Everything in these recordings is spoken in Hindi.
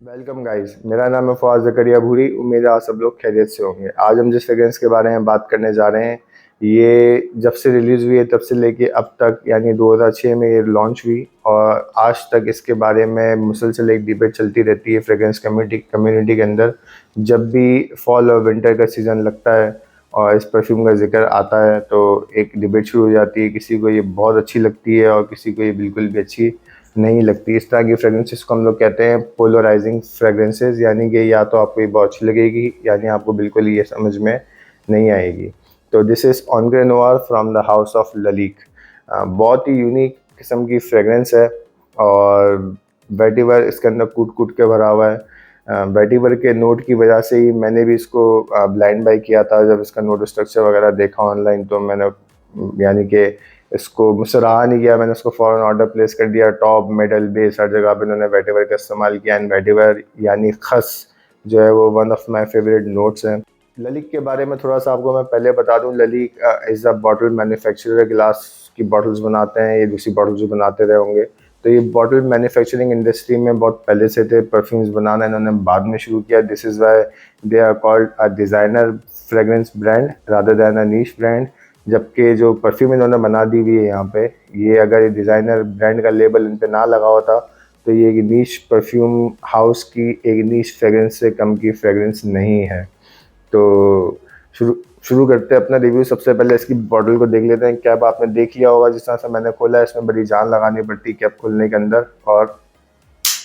वेलकम गाइस, मेरा नाम है फवाद ज़करिया भूरी। उम्मीद है आप सब लोग खैरियत से होंगे। आज हम जिस फ्रेग्रेंस के बारे में बात करने जा रहे हैं, ये जब से रिलीज़ हुई है तब से लेके अब तक, यानी 2006 में ये लॉन्च हुई और आज तक इसके बारे में मुसलसल एक डिबेट चलती रहती है फ्रेग्रेंस कम्युनिटी के अंदर। जब भी फॉल और विंटर का सीज़न लगता है और इस परफ्यूम का जिक्र आता है तो एक डिबेट शुरू हो जाती है। किसी को ये बहुत अच्छी लगती है और किसी को ये बिल्कुल भी अच्छी नहीं लगती। इस तरह की फ्रेग्रेंसेस को हम लोग कहते हैं पोलराइजिंग फ्रेग्रेंसेस, यानी कि या तो आपको ये बहुत अच्छी लगेगी यानी आपको बिल्कुल ये समझ में नहीं आएगी। तो this is Encre Noire from the house of Lalique. बहुत ही यूनिक किस्म की फ्रेग्रेंस है और वेटिवर इसके अंदर कूट कूट के भरा हुआ है। वेटिवर के नोट की वजह से ही मैंने भी इसको ब्लाइंड बाई किया था। जब इसका नोट स्ट्रक्चर वगैरह देखा ऑनलाइन तो मैंने यानी कि इसको मुझसे रहा नहीं गया, मैंने उसको फ़ौरन ऑर्डर प्लेस कर दिया। टॉप मिडल बेस हर जगह पे उन्होंने वेटिवर का इस्तेमाल किया। एंड वेटिवर यानी खस जो है वो one of my favourite notes हैं। ललिक के बारे में थोड़ा सा आपको मैं पहले बता दूं। ललिक इज़ अ बॉटल मैन्युफैक्चरर। गिलास की बॉटल्स बनाते हैं, ये दूसरी बॉटल्स भी बनाते रहे होंगे। तो ये बॉटल मैन्युफैक्चरिंग इंडस्ट्री में बहुत पहले से थे। परफ्यूम्स बनाना इन्होंने बाद में शुरू किया। This is why they are called a designer fragrance brand rather than a niche brand. जबकि जो परफ्यूम इन्होंने बना दी हुई है यहाँ पे, ये अगर डिज़ाइनर ब्रांड का लेबल इन पे ना लगा होता तो ये एक नीश परफ्यूम हाउस की एक नीश फ्रेगरेंस से कम की फ्रेगरेंस नहीं है। तो शुरू शुरू करते हैं अपना रिव्यू। सबसे पहले इसकी बॉटल को देख लेते हैं। कैप आपने देख लिया होगा, जिस तरह से मैंने खोला है इसमें बड़ी जान लगानी पड़ती है कैप खोलने के अंदर, और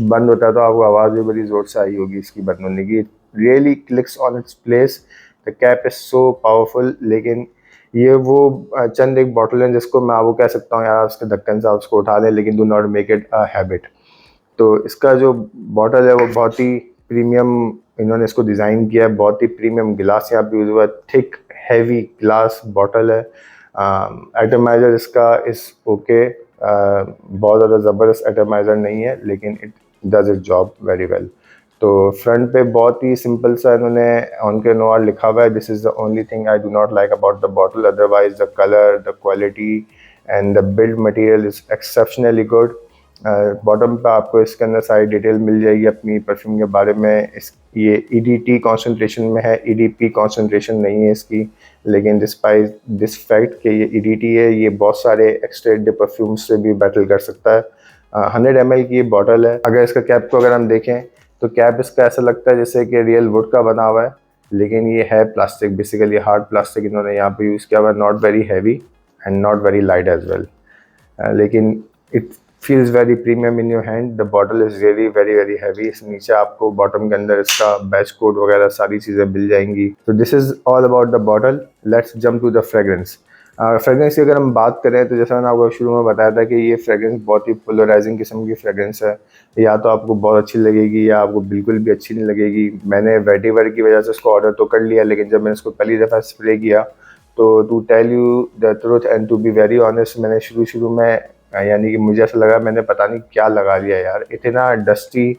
बंद होता है तो आपको आवाज़ भी बड़ी ज़ोर से आई होगी इसकी बंद होने की। Really clicks on its place. The cap is so powerful. लेकिन ये वो चंद एक बॉटल हैं जिसको मैं आपको कह सकता हूँ यार उसके ढक्कन से आप उसको उठा लें, लेकिन do not make it a habit. तो इसका जो बॉटल है वो बहुत ही प्रीमियम इन्होंने इसको डिज़ाइन किया है। बहुत ही प्रीमियम गिलास यहाँ पे यूज़ हुआ है। थिक हैवी ग्लास बॉटल है। एटमाइज़र इसका इस ओके, बहुत ज़्यादा ज़बरदस्त एटमाइज़र नहीं है लेकिन it does it's job very well. तो फ्रंट पे बहुत ही सिंपल सा इन्होंने ऑनके नोयर लिखा हुआ है। This is the only thing I do not like about the bottle. Otherwise the colour, the quality and the build material is exceptionally good. Bottom पे आपको इसके अंदर सारी डिटेल मिल जाएगी अपनी परफ्यूम के बारे में। इस ये ईडीटी कॉन्सेंट्रेशन में है, ईडीपी कॉन्सेंट्रेशन नहीं है इसकी। लेकिन डिस्पाइट दिस फैक्ट कि ये ईडीटी है, ये बहुत सारे एक्सट्रेक्टेड परफ्यूम से भी बैटल कर सकता है। 100 ml की ये बॉटल है। अगर इसका कैप को अगर हम देखें तो कैप इसका ऐसा लगता है जैसे कि रियल वुड का बना हुआ है, लेकिन ये है प्लास्टिक, बेसिकली हार्ड प्लास्टिक इन्होंने यहाँ पे यूज़ किया हुआ है। Not very heavy and not very light as well, लेकिन it feels very premium in your hand. The bottle is really very very heavy. इस नीचे आपको बॉटम के अंदर इसका बैच कोड वगैरह सारी चीज़ें मिल जाएंगी। तो this is all about the bottle. Let's jump to the fragrance. Fragrance की अगर हम बात करें तो जैसा मैंने आपको शुरू में बताया था कि ये फ्रेगरेंस बहुत ही पोलराइजिंग किस्म की फ्रेगरेंस है। या तो आपको बहुत अच्छी लगेगी या आपको बिल्कुल भी अच्छी नहीं लगेगी। मैंने वेटिवर की वजह से इसको ऑर्डर तो कर लिया, लेकिन जब मैंने इसको पहली दफ़ा स्प्रे किया तो to tell you the truth and to be very honest, मैंने शुरू में यानी कि मुझे ऐसा लगा मैंने पता नहीं क्या लगा लिया यार। इतना डस्टी,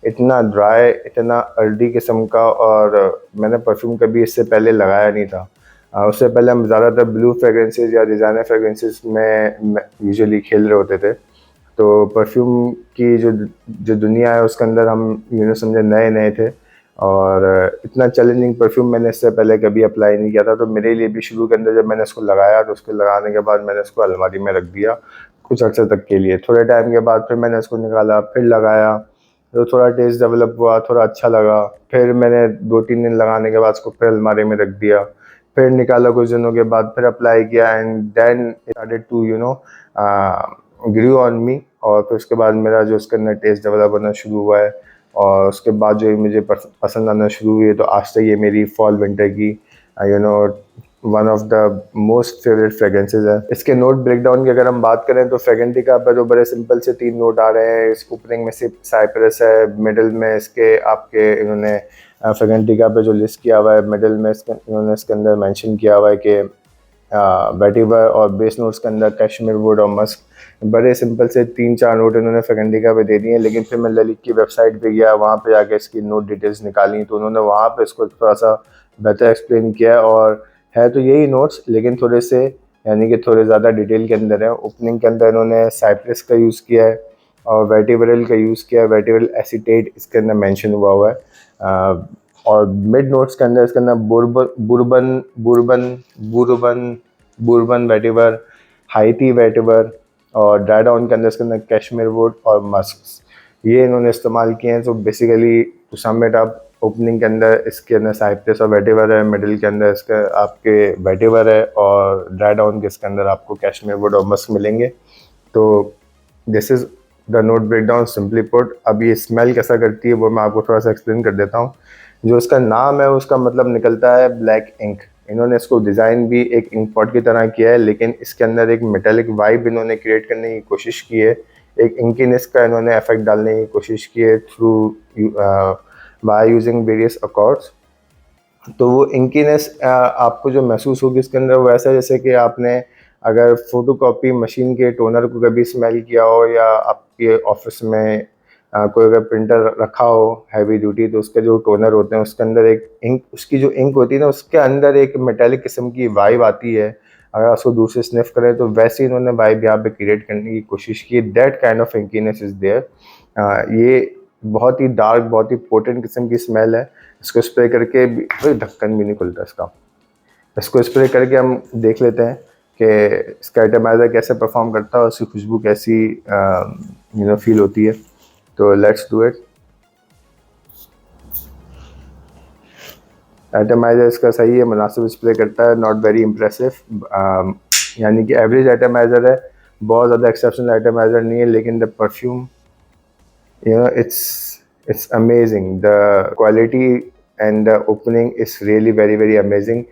इतना ड्राई, इतना अर्दी किस्म का, और मैंने परफ्यूम कभी इससे पहले लगाया नहीं था। उससे पहले हम ज़्यादातर ब्लू फ्रेगरेंसेस या डिज़ाइनर फ्रेगरेंसेस में यूजुअली खेल रहे होते थे। तो परफ्यूम की जो जो दुनिया है उसके अंदर हम समझे नए नए थे, और इतना चैलेंजिंग परफ्यूम मैंने इससे पहले कभी अप्लाई नहीं किया था। तो मेरे लिए भी शुरू के अंदर जब मैंने इसको लगाया तो उसके लगाने के बाद मैंने इसको अलमारी में रख दिया कुछ अर्से तक के लिए। थोड़े टाइम के बाद फिर मैंने इसको निकाला, फिर लगाया, तो थोड़ा टेस्ट डेवलप हुआ, थोड़ा अच्छा लगा। फिर मैंने 2-3 दिन लगाने के बाद उसको फिर अलमारी में रख दिया, फिर निकाला कुछ दिनों के बाद, फिर अप्लाई किया and then started to grow on me. और फिर उसके बाद मेरा जो उसके अंदर टेस्ट डेवलप होना शुरू हुआ है, और उसके बाद जो मुझे पसंद आना शुरू हुई है। तो आज तक ये मेरी फॉल विंटर की one of the most favourite fragrances है। इसके नोट ब्रेकडाउन की अगर हम बात करें तो फ्रेगरेंटिका पर तो बड़े सिंपल से 3 नोट आ रहे हैं। इस ओपनिंग में सिर्फ साइप्रस है, मिडिल में इसके आपके इन्होंने फ्रेगरेंटिका पे जो लिस्ट किया हुआ है, मिडिल में इन्होंने इसके अंदर मेंशन किया हुआ है कि वेटिवर, और बेस नोट्स के अंदर कैशमीर वुड और मस्क। बड़े सिंपल से 3-4 नोट इन्होंने फ्रेगरेंटिका पे दे दिए हैं। लेकिन फिर मैं ललिक की वेबसाइट पे गया, वहाँ पे जाके इसकी नोट डिटेल्स निकाली तो उन्होंने वहाँ पे इसको थोड़ा सा बेहतर एक्सप्लेन किया है। और है तो यही नोट्स, लेकिन थोड़े से यानी कि थोड़े ज़्यादा डिटेल के अंदर है। ओपनिंग के अंदर इन्होंने साइप्रस का यूज़ किया है, और वेटिवरल का यूज़ किया है, वेटिवरल एसीटेट इसके अंदर मेंशन हुआ है। और मिड नोट्स के अंदर इसके अंदर बुरबन बुरबन बुरबन बुरबन वेटिवर, हाइटी वेटिवर, और ड्राई डाउन के अंदर इसके अंदर कैश्मीर वुड और मस्क ये इन्होंने इस्तेमाल किए हैं। तो basically to sum it up, opening के अंदर इसके अंदर साइप्रस और वेटिवर है, मिडिल के अंदर इसका आपके वेटिवर है, और ड्राई डाउन के इसके अंदर आपको कैश्मीर वुड और मस्क मिलेंगे। तो this is the note break down simply put. अब ये स्मेल कैसा करती है वो मैं आपको थोड़ा सा एक्सप्लेन कर देता हूँ। जो इसका नाम है उसका मतलब निकलता है ब्लैक इंक। इन्होंने इसको डिज़ाइन भी एक इंक पॉट की तरह किया है, लेकिन इसके अंदर एक मेटेलिक वाइब इन्होंने क्रिएट करने की कोशिश की है, एक इंकीनेस का इन्होंने इफेक्ट डालने की कोशिश की है through by using various accords. तो वो इंकीनेस आपको जो महसूस होगी इसके अंदर वो ऐसा जैसे कि आपने अगर फोटोकॉपी मशीन के टोनर को कभी स्मेल किया हो, या आपके ऑफिस में कोई अगर प्रिंटर रखा हो हैवी ड्यूटी, तो उसके जो टोनर होते हैं उसके अंदर एक इंक, उसकी जो इंक होती है ना उसके अंदर एक मेटेलिक किस्म की वाइब आती है, अगर उसको दूर से स्निफ करें तो वैसे इन्होंने वाइब यहाँ पे क्रिएट करने की कोशिश की। That kind of inkiness is there. ये बहुत ही डार्क, बहुत ही पोटेंट किस्म की स्मेल है। इसको स्प्रे करके कोई ढक्कन भी नहीं खुलता इसका। इसको स्प्रे करके हम देख लेते हैं कि इसका एटमाइज़र कैसे परफॉर्म करता है और उसकी खुशबू कैसी फील होती है। तो लेट्स डू इट। एटमाइज़र इसका सही है, मुनासिब स्प्रे करता है, नॉट वेरी इम्प्रेसिव, यानी कि एवरेज एटमाइज़र है, बहुत ज़्यादा एक्सेप्शनल एटमाइज़र नहीं है, लेकिन the perfume it's amazing. The quality and the opening is really very amazing.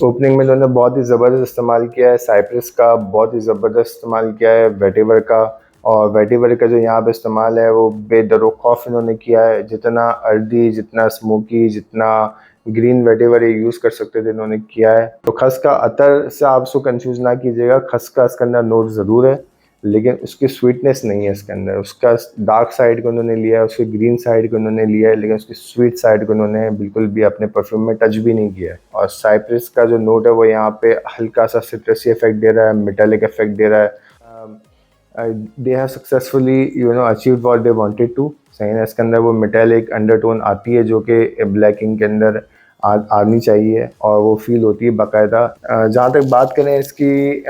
Opening में इन्होंने बहुत ही ज़बरदस्त इस्तेमाल किया है साइप्रस का, बहुत ही ज़बरदस्त इस्तेमाल किया है वेटिवर का, और वेटिवर का जो यहाँ पे इस्तेमाल है वो बेदरो खौफ इन्होंने किया है। जितना अर्दी, जितना स्मोकी, जितना ग्रीन वेटिवर ये यूज़ कर सकते थे इन्होंने किया है। तो खस का अतर से आप उसको कंफ्यूज ना कीजिएगा, खस का इसके अंदर नोट ज़रूर है, लेकिन उसकी स्वीटनेस नहीं है इसके अंदर। उसका डार्क साइड को उन्होंने लिया है, उसके ग्रीन साइड को उन्होंने लिया है, लेकिन उसकी स्वीट साइड को उन्होंने बिल्कुल भी अपने परफ्यूम में टच भी नहीं किया है। और साइप्रस का जो नोट है वो यहाँ पे हल्का सा सिट्रसी इफेक्ट दे रहा है, मेटालिक इफेक्ट दे रहा है। They have successfully achieve what they wanted to. सही है, इसके अंदर वो मेटालिक अंडरटोन आती है जो कि ब्लैक इंक के अंदर आनी चाहिए, और वो फील होती है बाकायदा। जहाँ तक बात करें इसकी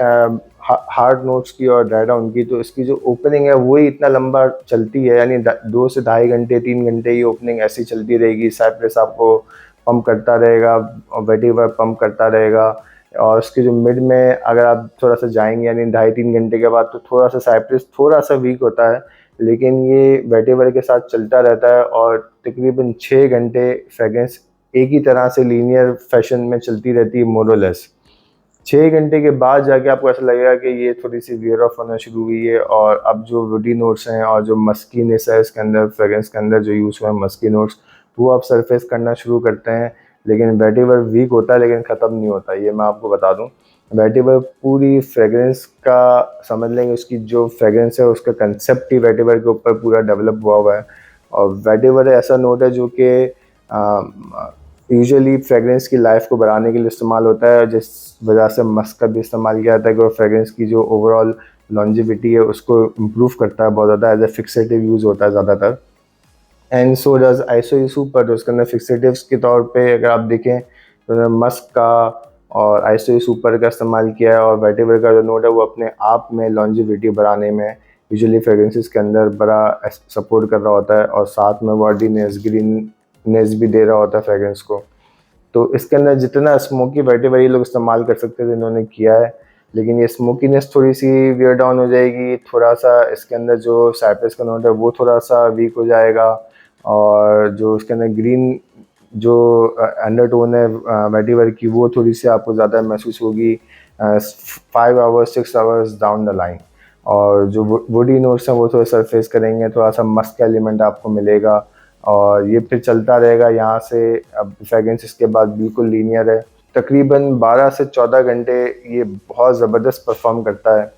हार्ड नोट्स की और ड्राई डाउन की, तो इसकी जो ओपनिंग है वही इतना लंबा चलती है, यानी 2 से 2.5 घंटे 3 घंटे ये ओपनिंग ऐसी चलती रहेगी। साइप्रस आपको पंप करता रहेगा और वेटिवर पंप करता रहेगा, और उसके जो मिड में अगर आप थोड़ा सा जाएंगे यानी 2.5-3 घंटे के बाद, तो थोड़ा सा साइप्रस थोड़ा सा वीक होता है, लेकिन ये वेटिवर के साथ चलता रहता है, और तकरीबन 6 घंटे फ्रेगरेंस एक ही तरह से लीनियर फैशन में चलती रहती है मोरलेस। 6 घंटे के बाद जाके आपको ऐसा लगेगा कि ये थोड़ी सी वियर ऑफ होना शुरू हुई है, और अब जो वुडी नोट्स हैं और जो मस्कीनेस है इसके अंदर, फ्रेगरेंस के अंदर जो यूज़ हुआ है मस्की नोट्स, वो अब सरफेस करना शुरू करते हैं। लेकिन वेटिवर वीक होता है लेकिन ख़त्म नहीं होता, ये मैं आपको बता दूं। वेटिवर पूरी फ्रेगरेंस का समझ लेंगे, उसकी जो फ्रेगरेंस है उसका कंसेप्ट ही वेटिवर के ऊपर पूरा डेवलप हुआ है। और वेटिवर ऐसा नोट है जो कि यूजुअली फ्रेगरेंस की लाइफ को बढ़ाने के लिए इस्तेमाल होता है, जिस वजह से मस्क का भी इस्तेमाल किया जाता है कि वो फ्रेगरेंस की जो ओवरऑल लॉन्जिविटी है उसको इम्प्रूव करता है बहुत ज़्यादा। एज ए फिक्सेटिव यूज़ होता है ज़्यादातर। And so does iso super, उसके अंदर फिक्सेटिव्स के तौर पे अगर आप देखें तो उन्होंने मस्क का और आइसो सुपर का इस्तेमाल किया है। और वेटिवर का जो नोट है वो अपने आप में लॉन्जिविटी बढ़ाने में यूजुअली फ्रेगरेंसेस के अंदर बड़ा सपोर्ट कर रहा होता है, और साथ में वर्डीनेस, ग्रीननेस भी दे रहा होता है फ्रेगरेंस को। तो इसके अंदर जितना स्मोकी वेटिवर ये लोग इस्तेमाल कर सकते थे इन्होंने किया है, लेकिन ये स्मोकीनेस थोड़ी सी वियर डाउन हो जाएगी, थोड़ा सा इसके अंदर जो साइप्रस का नोट है वो थोड़ा सा वीक हो जाएगा, और जो इसके अंदर ग्रीन जो अंडरटोन है वेटिवर की वो थोड़ी सी आपको ज़्यादा महसूस होगी 5 hours 6 hours down the line. और जो वुडी नोट्स हैं वो थोड़ा सरफेस करेंगे, थोड़ा सा मस्क एलिमेंट आपको मिलेगा, और ये फिर चलता रहेगा यहाँ से। अब फ्रेगरेंस इसके बाद बिल्कुल लीनियर है, तकरीबन 12 से 14 घंटे ये बहुत ज़बरदस्त परफॉर्म करता है।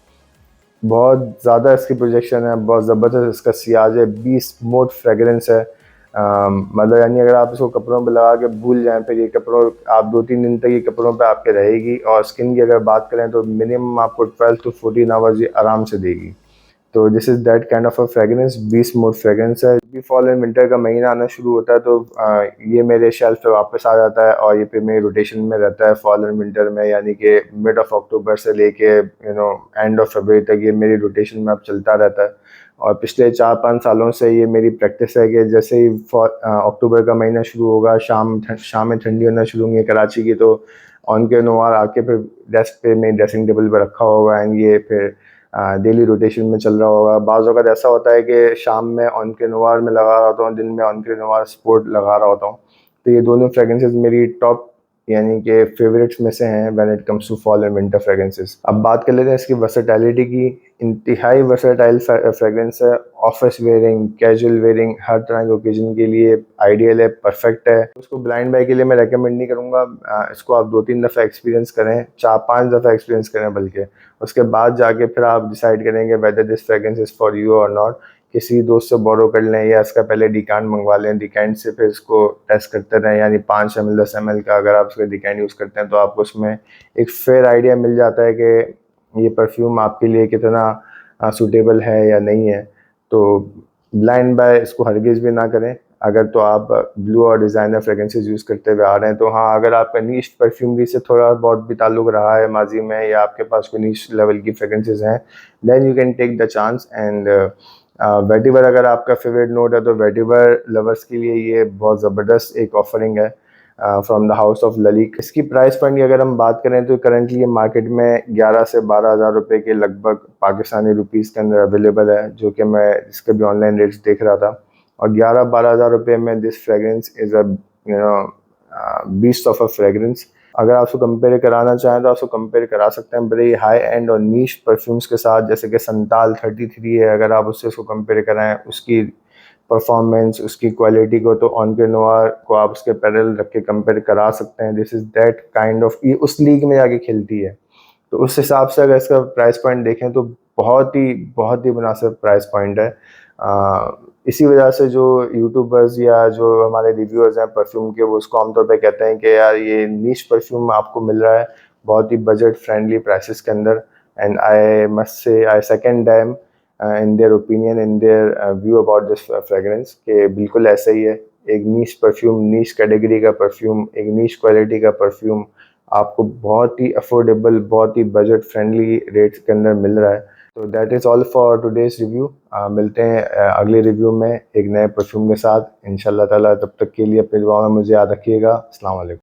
बहुत ज़्यादा इसकी प्रोजेक्शन है, बहुत ज़बरदस्त इसका सियाज है, 20 मोड फ्रेगरेंस है। मतलब यानी अगर आप इसको कपड़ों पे लगा के भूल जाएं, फिर ये कपड़ों आप 2-3 दिन तक ये कपड़ों पे आपके रहेगी। और स्किन की अगर बात करें तो मिनिमम आपको 12 to 14 आवर्स ये आराम से देगी। तो this is that kind of a fragrance, beast mode fragrance है। भी फॉल एंड विंटर का महीना आना शुरू होता है तो ये मेरे शेल्फ पे वापस आ जाता है और ये फिर मेरी रोटेशन में रहता है फॉल एंड विंटर में, यानी कि मिड ऑफ अक्टूबर से लेके एंड ऑफ फरवरी तक ये मेरी रोटेशन में अब चलता रहता है। और पिछले 4-5 सालों से ये मेरी प्रैक्टिस है कि जैसे ही अक्टूबर का महीना शुरू होगा, शाम में ठंडी होना शुरू होंगी कराची की, तो ऑन के नोवार आके फिर डेस्क पे मेरी ड्रेसिंग टेबल पर रखा होगा एंड ये फिर डेली रोटेशन में चल रहा होगा। बाज़ वक़्त ऐसा होता है कि शाम में ऑन के नोवार में लगा रहा होता हूँ, दिन में ऑन के नोवार स्पोर्ट लगा रहा होता हूँ। तो ये दोनों फ्रेगरेंसेस मेरी टॉप यानी कि फेवरेट्स में से हैं when it comes to fall and winter fragrances. अब बात कर लेते हैं इसकी वर्सेटैलिटी की। इंतहाई वर्सेटाइल फ्रेगरेंस है, ऑफिस वेयरिंग, कैजुअल वेयरिंग, हर तरह के ओकेजन के लिए आइडियल है, परफेक्ट है। उसको ब्लाइंड बाय के लिए मैं रेकमेंड नहीं करूँगा। इसको आप 2-3 दफ़ा एक्सपीरियंस करें, 4-5 दफ़ा एक्सपीरियंस करें बल्कि, उसके बाद जाके फिर आप डिसाइड करेंगे whether this fragrance is for you और नॉट। किसी दोस्त से बोरो कर लें या इसका पहले डिकांट मंगवा लें, डिकांट से फिर इसको टेस्ट करते रहें, यानी 5 ml 10 ml का अगर आप इसका डिकांट यूज़ करते हैं तो आपको उसमें एक फेयर आइडिया मिल जाता है कि ये परफ्यूम आपके लिए कितना सूटेबल है या नहीं है। तो ब्लाइंड बाय इसको हरगिज़ भी ना करें। अगर तो आप ब्लू और डिज़ाइनर फ्रेगरेंसेस यूज़ करते हुए आ रहे हैं तो हाँ, अगर आपका नीश परफ्यूमरी से थोड़ा बहुत भी ताल्लुक़ रहा है माजी में या आपके पास कोई नीश लेवल की फ्रेगरेंसेस हैं, then you can take the chance. And vetiver अगर आपका फेवरेट नोट है तो वेटिवर लवर्स के लिए ये बहुत ज़बरदस्त एक ऑफरिंग है फ्रॉम द हाउस ऑफ ललिक। इसकी प्राइस पॉइंट की अगर हम बात करें तो करंटली ये मार्केट में 11 से 12 हज़ार रुपये के लगभग पाकिस्तानी रुपीज़ के अंदर अवेलेबल है, जो कि मैं इसके भी ऑनलाइन रेट्स देख रहा था। और 11-12 हज़ार रुपये में this fragrance is a beast of a fragrance. अगर आप उसको कंपेयर कराना चाहें तो आप उसको कंपेयर करा सकते हैं बड़े हाई एंड और नीश परफ्यूम्स के साथ, जैसे कि संताल 33 है। अगर आप उससे उसको कंपेयर कराएं, उसकी परफॉर्मेंस, उसकी क्वालिटी को, तो ऑन के नोवार को आप उसके पैरेलल रख के कंपेयर करा सकते हैं। This is that kind of, ये उस लीग में जाके खेलती है। तो उस हिसाब से अगर इसका प्राइस पॉइंट देखें तो बहुत ही मुनासिब प्राइस पॉइंट है। इसी वजह से जो यूट्यूबर्स या जो हमारे रिव्यूअर्स हैं परफ्यूम के, वो उसको आमतौर पे कहते हैं कि यार ये नीश परफ्यूम आपको मिल रहा है बहुत ही बजट फ्रेंडली प्राइसेस के अंदर। And I must say I second them in their opinion, in their view about this fragrance, कि बिल्कुल ऐसा ही है। एक नीश परफ्यूम, नीश कैटेगरी का परफ्यूम, एक नीश क्वालिटी का परफ्यूम आपको बहुत ही अफोर्डेबल, बहुत ही बजट फ्रेंडली रेट्स के अंदर मिल रहा है। तो that is all for today's review. मिलते हैं अगले रिव्यू में एक नए परफ्यूम के साथ इंशाल्लाह ताला। तब तक के लिए अपनी दुआ में मुझे याद रखिएगा। अस्सलाम वालेकुम।